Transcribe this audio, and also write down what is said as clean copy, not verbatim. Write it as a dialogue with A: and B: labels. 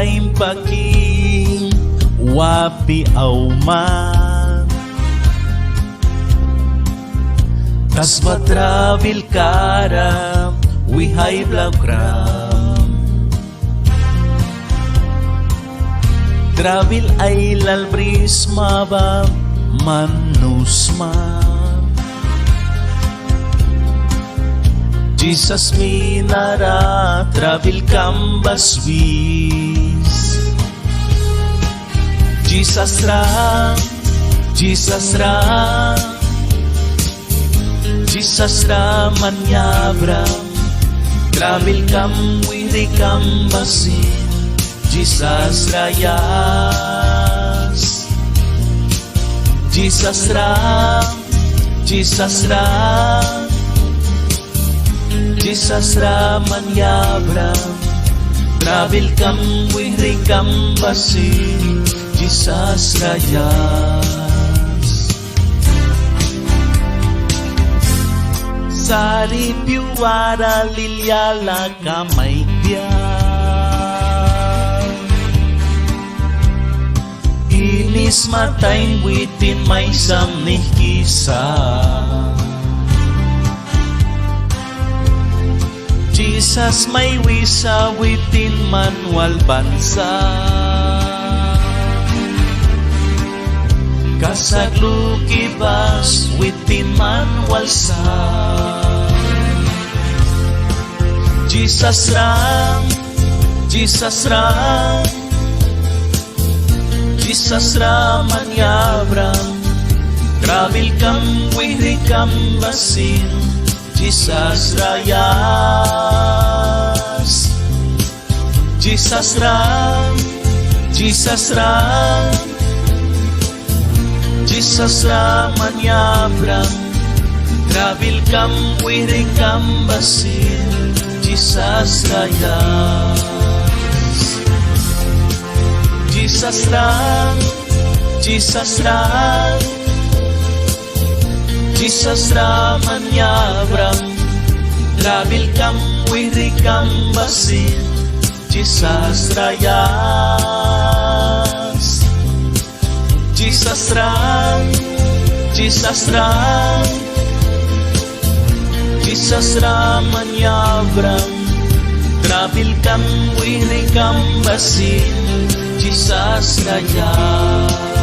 A: time paki wapi auman tas travel kara we high blood gram travel ay lalbris maba manusma Jesus minara travel kamba Swiss Jesus ra manyabra travel kam wiri kambasi Jesus rayas Jesus ra manyabra travel kam wiri kambasi Jesus rayas sari piwara lilyala kamay dia inis matay witin may samnih kisah Jesus may wisa witin manual bansa kasaglu kibas witin manual sa Jesus ra manyabra travel kam wiri kam basin Jesus rayas Jesus ra manyabra travel kam wiri kam basin Jesus rayas Jesus ra manyabra travel kam wiri kam basin Jesus rayas Jesus ra manyabra travel kam wiri kam basin Jesus rayas